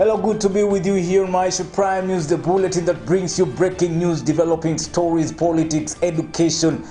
Hello, good to be with you here on Maisha Prime News, the bulletin that brings you breaking news, developing stories, politics, education,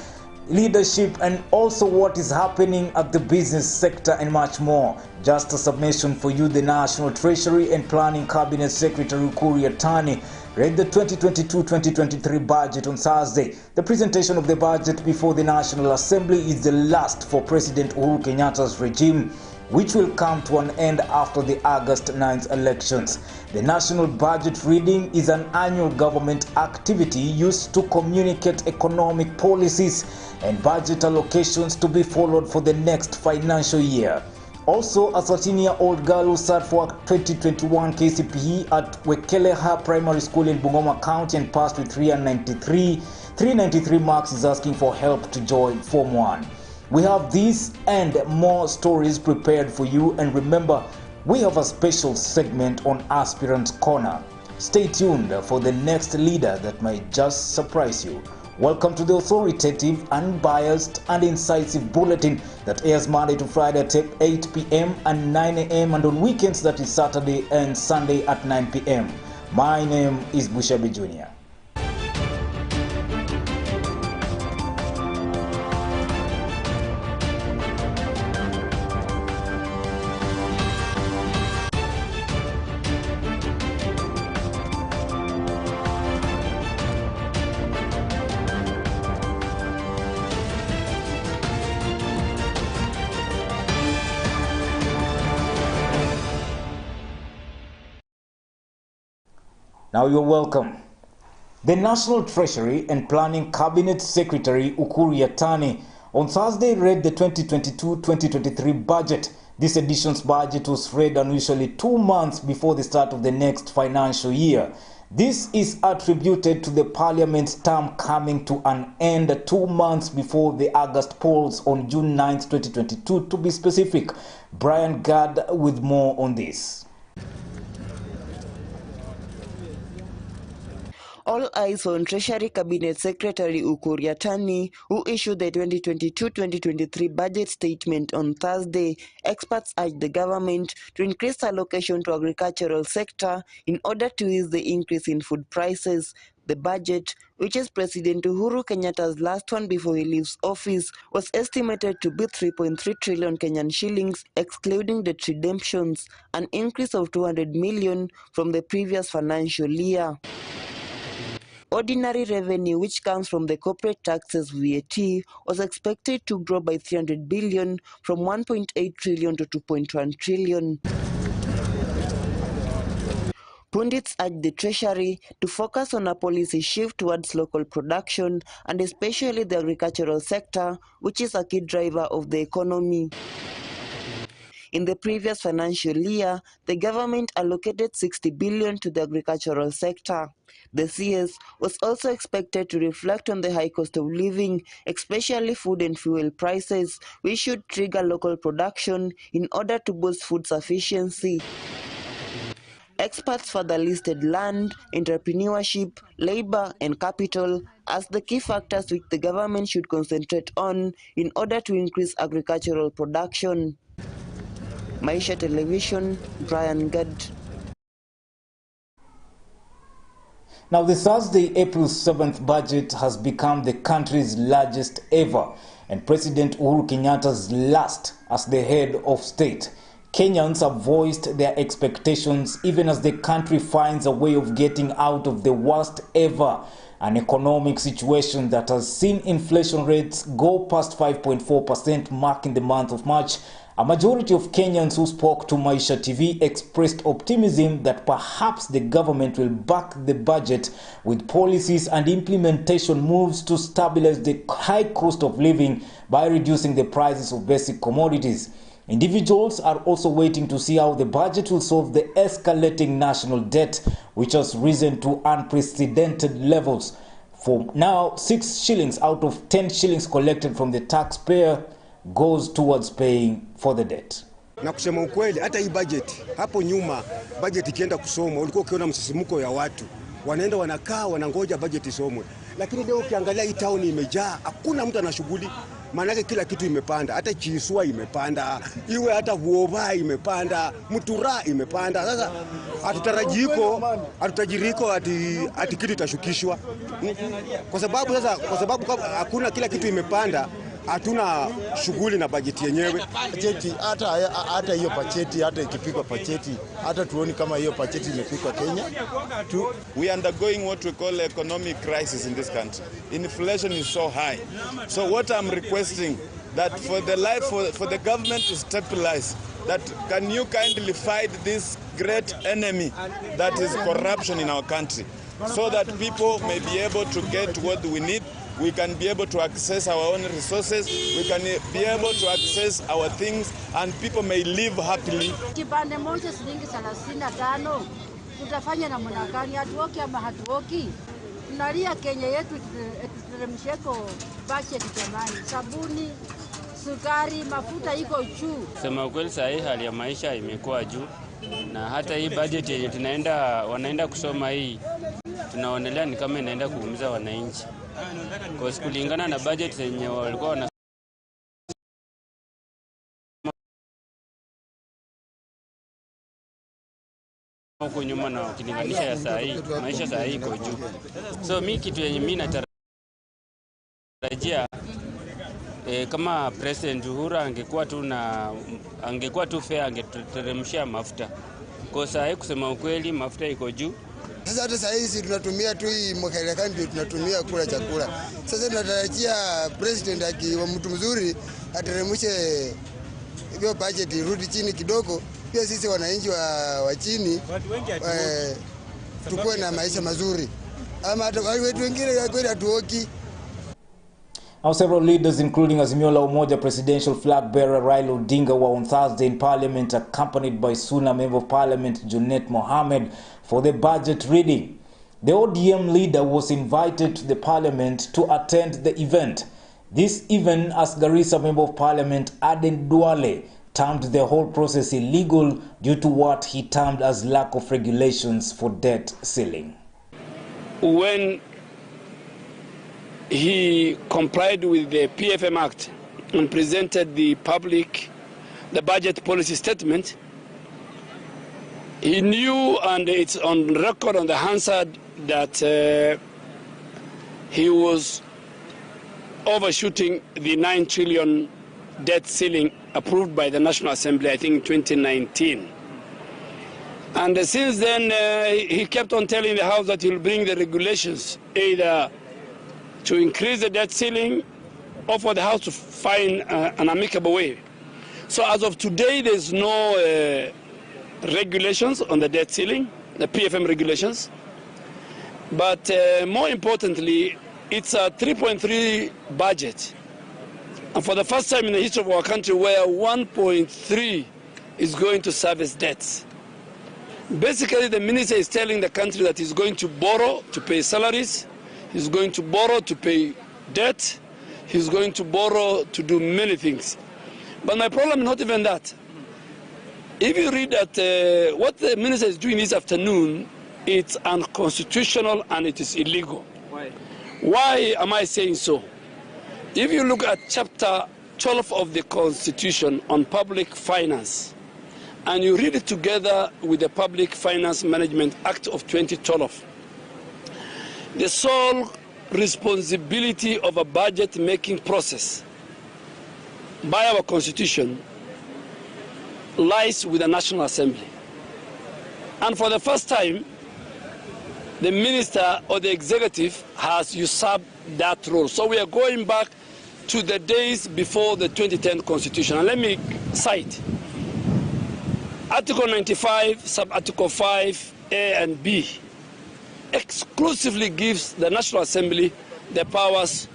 leadership, and also what is happening at the business sector and much more. Just a submission for you, the National Treasury and Planning Cabinet Secretary Ukur Yatani read the 2022-2023 budget on Thursday. The presentation of the budget before the National Assembly is the last for President Uhuru Kenyatta's regime, which will come to an end after the August 9th elections. The national budget reading is an annual government activity used to communicate economic policies and budget allocations to be followed for the next financial year. Also, a 13-year-old girl who sat for 2021 KCPE at Wekeleha Primary School in Bungoma County and passed with 393 marks is asking for help to join Form 1. We have these and more stories prepared for you, and remember, we have a special segment on Aspirant Corner. Stay tuned for the next leader that might just surprise you. Welcome to the authoritative, unbiased, and incisive bulletin that airs Monday to Friday at 8 p.m. and 9 a.m. and on weekends, that is Saturday and Sunday at 9 p.m. My name is Bushabi Jr. Now you're welcome. The National Treasury and Planning Cabinet Secretary Ukur Yatani on Thursday read the 2022-2023 budget. This edition's budget was read unusually 2 months before the start of the next financial year. This is attributed to the Parliament's term coming to an end 2 months before the August polls on June 9th, 2022 to be specific. Brian Gad with more on this. All eyes on Treasury Cabinet Secretary Ukur Yatani, who issued the 2022-2023 budget statement on Thursday. Experts urged the government to increase allocation to agricultural sector in order to ease the increase in food prices. The budget, which is President Uhuru Kenyatta's last one before he leaves office, was estimated to be 3.3 trillion Kenyan shillings, excluding debt redemptions, an increase of 200 million from the previous financial year. Ordinary revenue, which comes from the corporate taxes VAT, was expected to grow by 300 billion from 1.8 trillion to 2.1 trillion. Pundits urged the Treasury to focus on a policy shift towards local production and especially the agricultural sector, which is a key driver of the economy. In the previous financial year, the government allocated 60 billion to the agricultural sector. The CS was also expected to reflect on the high cost of living, especially food and fuel prices, which should trigger local production in order to boost food sufficiency. Experts further listed land, entrepreneurship, labor, and capital as the key factors which the government should concentrate on in order to increase agricultural production. Maisha Television, Brian Gad. Now, the Thursday, April 7th budget has become the country's largest ever and President Uhuru Kenyatta's last as the head of state. Kenyans have voiced their expectations even as the country finds a way of getting out of the worst ever an economic situation that has seen inflation rates go past 5.4% mark in the month of March. A majority of Kenyans who spoke to Maisha TV expressed optimism that perhaps the government will back the budget with policies and implementation moves to stabilize the high cost of living by reducing the prices of basic commodities. Individuals are also waiting to see how the budget will solve the escalating national debt, which has risen to unprecedented levels. For now, 6 shillings out of 10 shillings collected from the taxpayer goes towards paying for the debt. Na kusema ukweli, hata hii budget hapo nyuma, budget ikienda kusomwa ulikuwa ukiona msisimuko ya watu wanaenda wanakaa wanangoja budget isomwe, lakini leo ukiangalia hii town imejaa, hakuna mtu ana shughuli. maanake kila kitu imepanda, hata chiswa imepanda, iwe hata vuova imepanda, mutura imepanda. Sasa hatutajiriko ati kitu itashukishwa, kwa sababu hakuna, kila kitu imepanda, hatuna shughuli na bajeti yenyewe. Bajeti hata hiyo bajeti, hata ikipikwa bajeti, hata tuoni kama hiyo bajeti imepikwa Kenya. We are undergoing what we call economic crisis in this country. Inflation is so high. So what I'm requesting, that for the government to stabilize, that can you kindly fight this great enemy that is corruption in our country, so that people may be able to get what we need. We can be able to access our own resources, we can be able to access our things, and people may live happily. Kipande moja shilingi 35, tutafanya namna gani? Hatuoki ama hatuoki? Tunalia Kenya yetu tuteremsheko budget jamani. Sabuni, sukari, mafuta iko juu. Sema ukweli, saa hii hali ya maisha imekuwa juu, na hata hii budget yenye wanaenda kusoma hii, tunaonelea ni kama inaenda kuumiza wananchi. Kwa kulingana na budget yenye walikuwa wana huko nyuma na ukilinganisha ya saa hii, maisha saa hii iko juu. So mimi kitu yenye mimi natarajia kama President Uhuru angekuwa tu fair, angeteremshia mafuta. Kwa saa hii kusema ukweli mafuta iko juu. Sasa hata saa hizi tunatumia tu hii mkarekani ndio tunatumia kula chakula. Sasa tunatarajia president akiwa mtu mzuri ateremshe hiyo budget irudi chini kidogo, pia sisi wananchi wa chini tukue na maisha mazuri. Ama hata watu wengine kweli hatuoki. Now, several leaders, including Azimio la Umoja presidential flag bearer Raila Odinga, were on Thursday in Parliament, accompanied by Sonar Member of Parliament Junet Mohammed for the budget reading. The ODM leader was invited to the Parliament to attend the event. This even as Garissa Member of Parliament Aden Duale termed the whole process illegal due to what he termed as lack of regulations for debt ceiling. When he complied with the PFM Act and presented the public the budget policy statement, he knew, and it's on record on the Hansard, that he was overshooting the 9 trillion debt ceiling approved by the National Assembly, I think in 2019. And since then, he kept on telling the House that he'll bring the regulations, either to increase the debt ceiling or for the House to find an amicable way. So as of today, there's no regulations on the debt ceiling, the PFM regulations. But more importantly, it's a 3.3 budget. And for the first time in the history of our country, where 1.3 is going to service debts. Basically, the minister is telling the country that he's going to borrow to pay salaries, he's going to borrow to pay debt, he's going to borrow to do many things. But my problem is not even that. If you read that what the minister is doing this afternoon, it's unconstitutional and it is illegal. Why am I saying so? If you look at chapter 12 of the Constitution on public finance, and you read it together with the Public Finance Management Act of 2012, the sole responsibility of a budget-making process by our Constitution lies with the National Assembly. And for the first time, the minister or the executive has usurped that role. So we are going back to the days before the 2010 Constitution. And let me cite Article 95, Sub-Article 5, A and B, exclusively gives the National Assembly the powers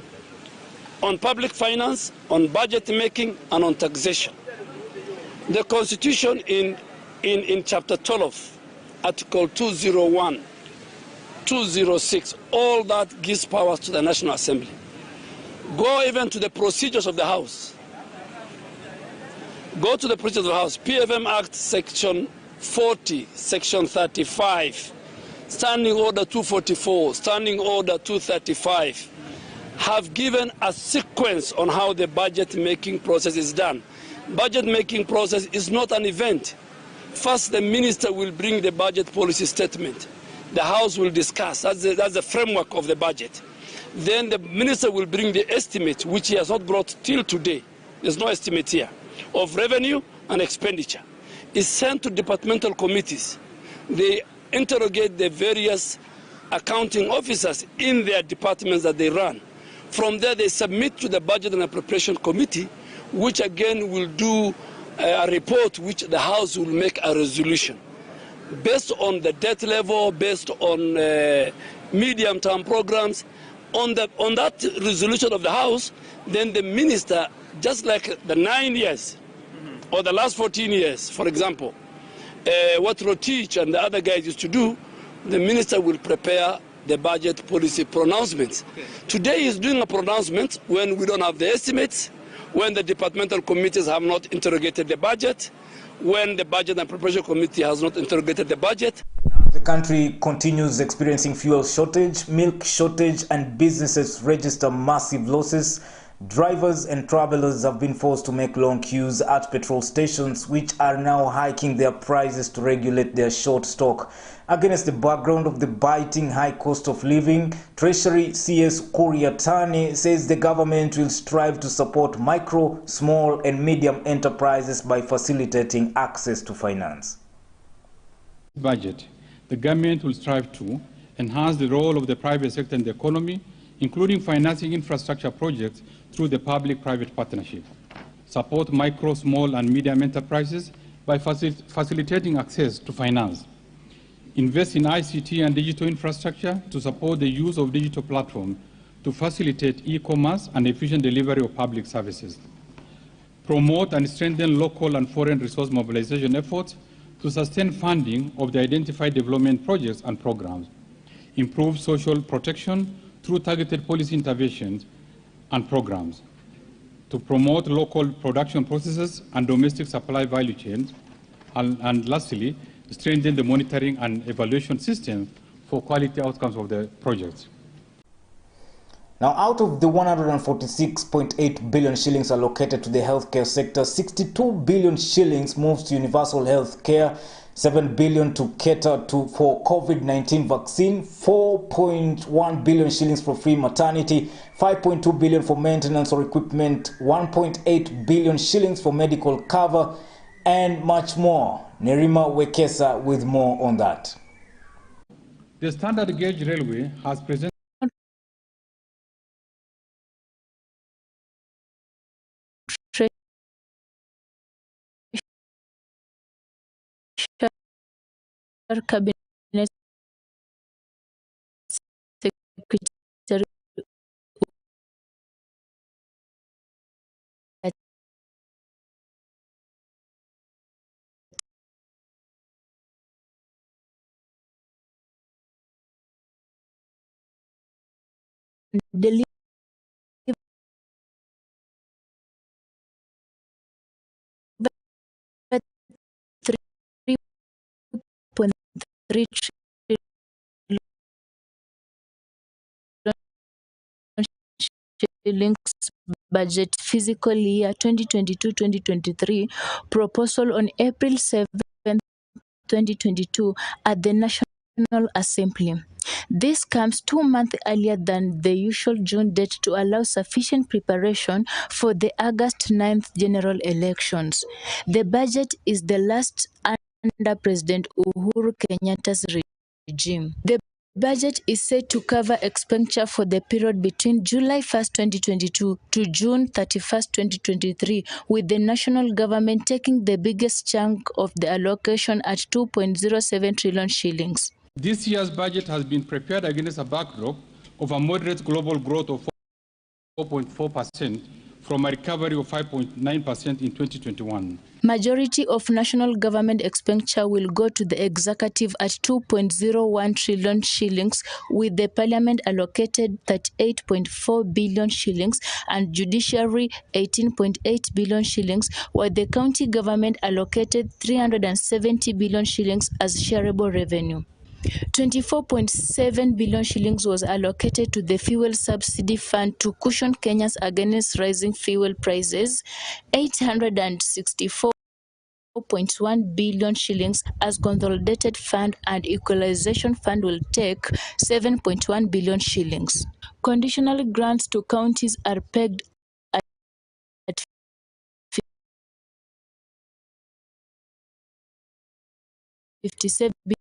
on public finance, on budget making, and on taxation. The Constitution in Chapter 12, Article 201, 206, all that gives powers to the National Assembly. Go even to the procedures of the House. Go to the procedures of the House. PFM Act, Section 40, Section 35, Standing Order 244, Standing Order 235, have given a sequence on how the budget making process is done. Budget making process is not an event. First, the minister will bring the budget policy statement. The House will discuss. That's the framework of the budget. Then the minister will bring the estimate, which he has not brought till today. There's no estimate here, of revenue and expenditure. It's sent to departmental committees. They interrogate the various accounting officers in their departments that they run. From there, they submit to the Budget and Appropriation Committee, which again will do a report which the House will make a resolution. Based on the debt level, based on medium-term programs, on that resolution of the House, then the minister, just like the 9 years or the last 14 years, for example, what Rotich and the other guys used to do, the minister will prepare the budget policy pronouncements. Okay. Today he's doing a pronouncement when we don't have the estimates, when the departmental committees have not interrogated the budget, when the Budget and Preparation Committee has not interrogated the budget. The country continues experiencing fuel shortage, milk shortage, and businesses register massive losses. Drivers and travelers have been forced to make long queues at petrol stations, which are now hiking their prices to regulate their short stock. Against the background of the biting high cost of living, Treasury CS Kuriatani says the government will strive to support micro, small, and medium enterprises by facilitating access to finance. Budget, the government will strive to enhance the role of the private sector in the economy, including financing infrastructure projects through the public-private partnership, support micro, small, and medium enterprises by facilitating access to finance, invest in ICT and digital infrastructure to support the use of digital platforms to facilitate e-commerce and efficient delivery of public services, promote and strengthen local and foreign resource mobilization efforts to sustain funding of the identified development projects and programs, improve social protection through targeted policy interventions and programs, to promote local production processes and domestic supply value chains, and lastly, strengthen the monitoring and evaluation system for quality outcomes of the projects. Now, out of the 146.8 billion shillings allocated to the healthcare sector, 62 billion shillings moves to universal health care, 7 billion to cater for COVID-19 vaccine, 4.1 billion shillings for free maternity, 5.2 billion for maintenance or equipment, 1.8 billion shillings for medical cover, and much more. Nerima Wekesa with more on that. The standard gauge railway has presented Cabinet Secretary delivered 3.3 shillings budget fiscal year 2022-2023 proposal on April 7, 2022 at the National Assembly. This comes 2 months earlier than the usual June date to allow sufficient preparation for the August 9th general elections. The budget is the last under President Uhuru Kenyatta's regime. The budget is set to cover expenditure for the period between July 1st, 2022 to June 31st, 2023, with the national government taking the biggest chunk of the allocation at 2.07 trillion shillings. This year's budget has been prepared against a backdrop of a moderate global growth of 4.4% from a recovery of 5.9% in 2021. Majority of national government expenditure will go to the executive at 2.01 trillion shillings, with the parliament allocated 38.4 billion shillings and judiciary 18.8 billion shillings, while the county government allocated 370 billion shillings as shareable revenue. 24.7 billion shillings was allocated to the fuel subsidy fund to cushion Kenya's against rising fuel prices. 864.1 billion shillings as consolidated fund and equalization fund will take 7.1 billion shillings. Conditional grants to counties are pegged at 57 billion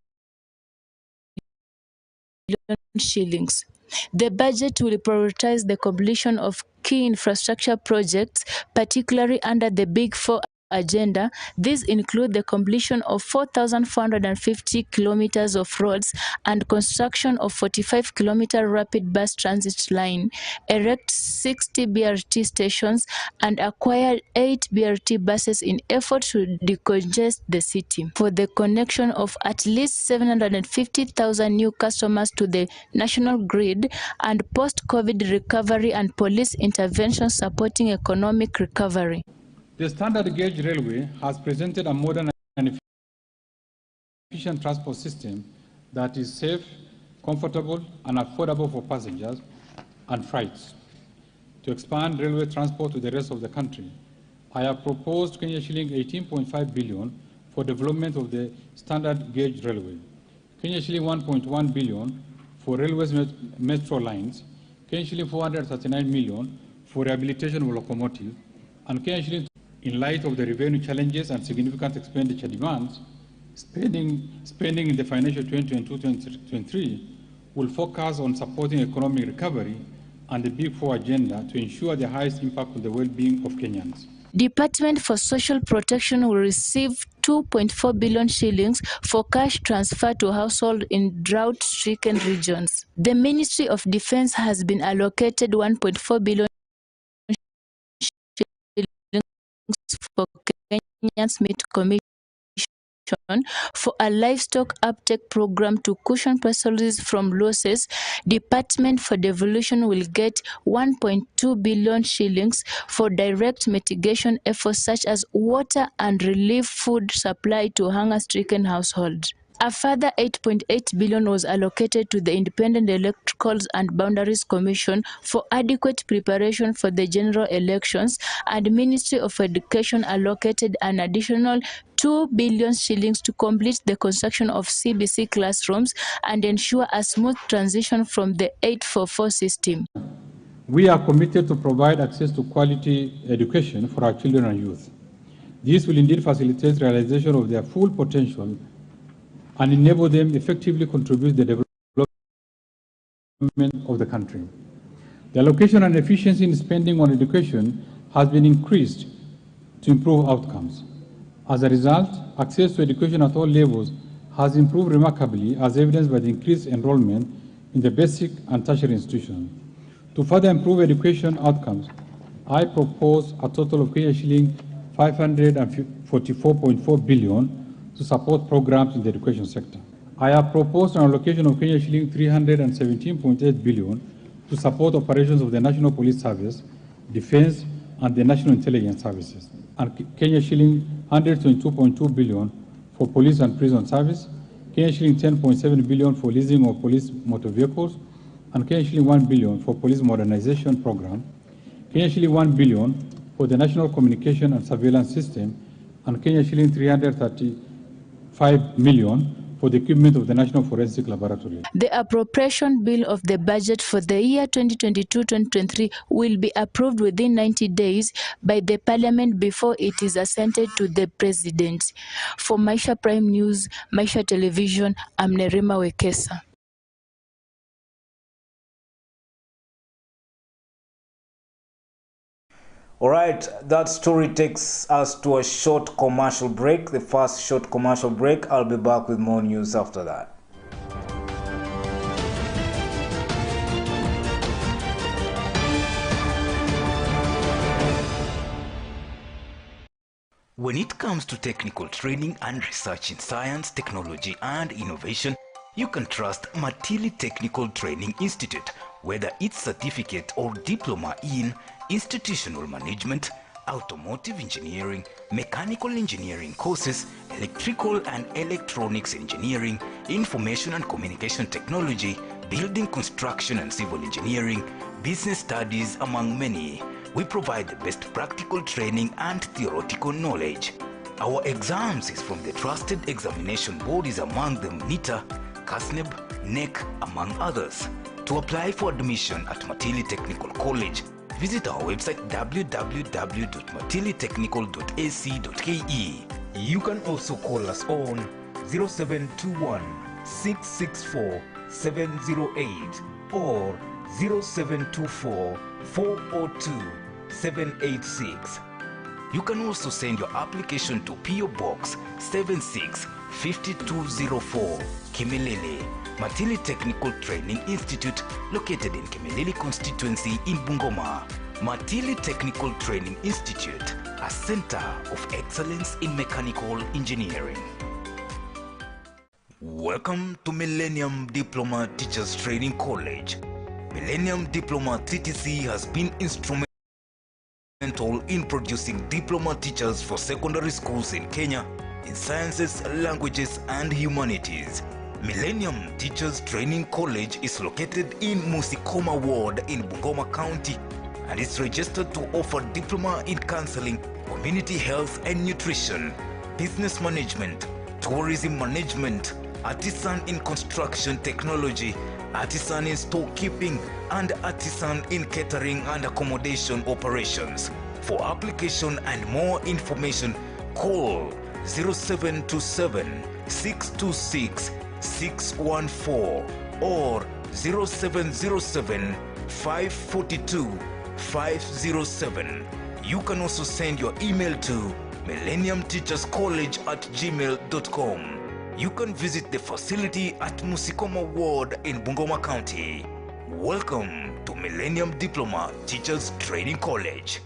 shillings. The budget will prioritize the completion of key infrastructure projects, particularly under the Big Four agenda. These include the completion of 4,450 kilometers of roads and construction of 45-kilometer rapid bus transit line, erect 60 BRT stations, and acquire 8 BRT buses in effort to decongest the city. For the connection of at least 750,000 new customers to the national grid and post-COVID recovery and police intervention supporting economic recovery. The standard gauge railway has presented a modern and efficient transport system that is safe, comfortable, and affordable for passengers and freights. To expand railway transport to the rest of the country, I have proposed Kenya shilling 18.5 billion for development of the standard gauge railway, Kenya shilling 1.1 billion for railways metro lines, Kenya shilling 439 million for rehabilitation of locomotives, and Kenya shilling. In light of the revenue challenges and significant expenditure demands, spending in the financial 2022-2023 will focus on supporting economic recovery and the Big Four agenda to ensure the highest impact on the well-being of Kenyans. Department for Social Protection will receive 2.4 billion shillings for cash transfer to households in drought-stricken regions. The Ministry of Defense has been allocated 1.4 billion for Kenya's Meat Commission for a livestock uptake program to cushion pastors from losses. Department for Devolution will get 1.2 billion shillings for direct mitigation efforts such as water and relief food supply to hunger-stricken households. A further 8.8 billion was allocated to the Independent Electorals and Boundaries Commission for adequate preparation for the general elections, and Ministry of Education allocated an additional 2 billion shillings to complete the construction of CBC classrooms and ensure a smooth transition from the 844 system. We are committed to provide access to quality education for our children and youth. This will indeed facilitate realization of their full potential and enable them to effectively contribute to the development of the country. The allocation and efficiency in spending on education has been increased to improve outcomes. As a result, access to education at all levels has improved remarkably, as evidenced by the increased enrollment in the basic and tertiary institutions. To further improve education outcomes, I propose a total of Kenya shilling 544.4 billion to support programs in the education sector. I have proposed an allocation of Kenya shilling 317.8 billion to support operations of the National Police Service, Defense, and the National Intelligence Services, and Kenya shilling 122.2 billion for police and prison service, Kenya shilling 10.7 billion for leasing of police motor vehicles, and Kenya shilling 1 billion for police modernization program, Kenya shilling 1 billion for the National Communication and Surveillance System, and Kenya shilling 335 million for the equipment of the National Forensic Laboratory. The appropriation bill of the budget for the year 2022-2023 will be approved within 90 days by the Parliament before it is assented to the President. For Maisha Prime News, Maisha Television, I'm Nerima Wekesa. All right, that story takes us to a short commercial break. The first short commercial break. I'll be back with more news after that. When it comes to technical training and research in science, technology, and innovation, you can trust Matili Technical Training Institute, whether it's certificate or diploma in institutional management, automotive engineering, mechanical engineering courses, electrical and electronics engineering, information and communication technology, building construction and civil engineering, business studies, among many. We provide the best practical training and theoretical knowledge. Our exams is from the trusted examination bodies, among them NITA, CASNEB, NEC, among others. To apply for admission at Matili Technical College, visit our website www.matilitechnical.ac.ke. You can also call us on 0721 664 708 or 0724 402 786. You can also send your application to PO Box 765204, Kimilili, Matili Technical Training Institute, located in Kimilili constituency in Bungoma. Matili Technical Training Institute, a center of excellence in mechanical engineering. Welcome to Millennium Diploma Teachers Training College. Millennium Diploma TTC has been instrumental in producing diploma teachers for secondary schools in Kenya in sciences, languages, and humanities. Millennium Teachers Training College is located in Musikoma Ward in Bungoma County and is registered to offer diploma in counseling, community health and nutrition, business management, tourism management, artisan in construction technology, artisan in storekeeping, and artisan in catering and accommodation operations. For application and more information, call 0727 626 614 or 0707 542 507. You can also send your email to millenniumteacherscollege@gmail.com. You can visit the facility at Musikoma Ward in Bungoma County. Welcome to Millennium Diploma Teachers Training College.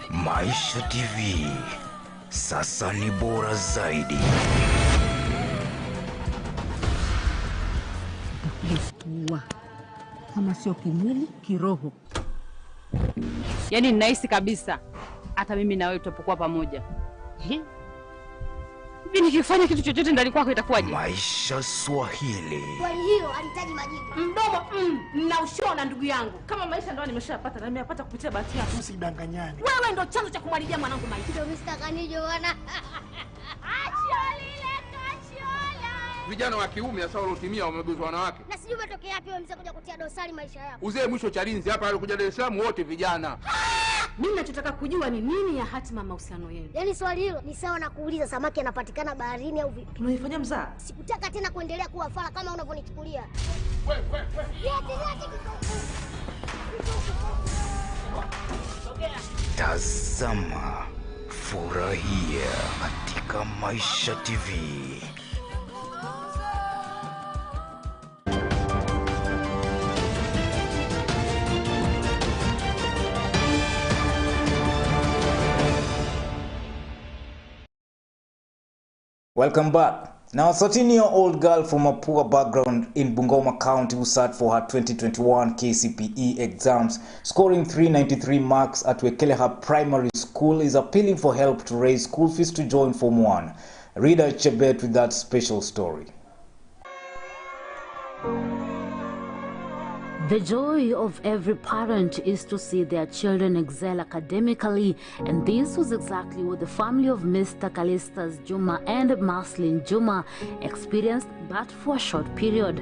Maisha TV, sasa ni bora zaidi. Ua. Kama sio kimwili, kiroho. Yaani ninahisi kabisa hata mimi na wewe tutapokuwa pamoja. Hivi nikifanya kitu chochote ndani kwako itakuwaje? Maisha Swahili. Swali hilo alihitaji majibu. Mdomo na ushona ndugu yangu. Kama maisha ndo nimeshapata na nimepata kupitia bahati yako. Usidanganyane. Wewe ndo chanzo cha kumharibia mwanangu maisha. Ndio Mr. Kanijo bwana. Vijana wa kiume sasa waliotimia wameguzwa wanawake. Na sijui umetokea wapi wewe mzee kuja kutia dosari maisha yako. Uzee mwisho Chalinzi hapa alikuja Dar es Salaam wote vijana. Mimi ninachotaka kujua ni nini ya hatima mahusiano yenu. Yaani swali hilo ni sawa na kuuliza samaki anapatikana baharini au vipi? Unaifanya mzaa? Sikutaka tena kuendelea kuwa fala kama unavyonichukulia. Tazama, furahia katika Maisha TV. Welcome back. Now, a 13-year-old girl from a poor background in Bungoma County who sat for her 2021 KCPE exams, scoring 393 marks at Wekeleha Primary School, is appealing for help to raise school fees to join Form 1. Reader Chebet with that special story. The joy of every parent is to see their children excel academically, and this was exactly what the family of Mr. Kalistas Juma and Maslin Juma experienced, but for a short period.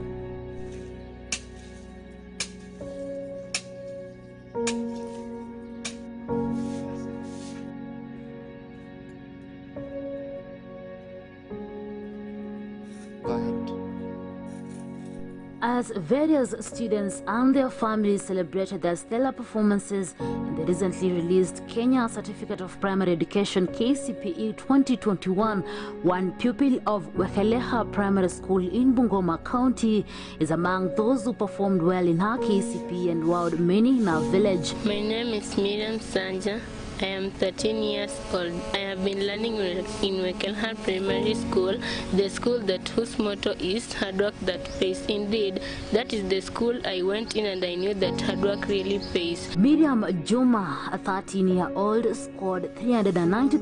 As various students and their families celebrated their stellar performances in the recently released Kenya Certificate of Primary Education KCPE 2021, one pupil of Wekeleha Primary School in Bungoma County is among those who performed well in her KCPE and wowed many in our village. My name is Miriam Sanja. I am 13 years old. I have been learning in Wekelhar Primary School, the school whose motto is hard work that pays. Indeed, that is the school I went in and I knew that hard work really pays. Miriam Juma, a 13-year-old, scored 393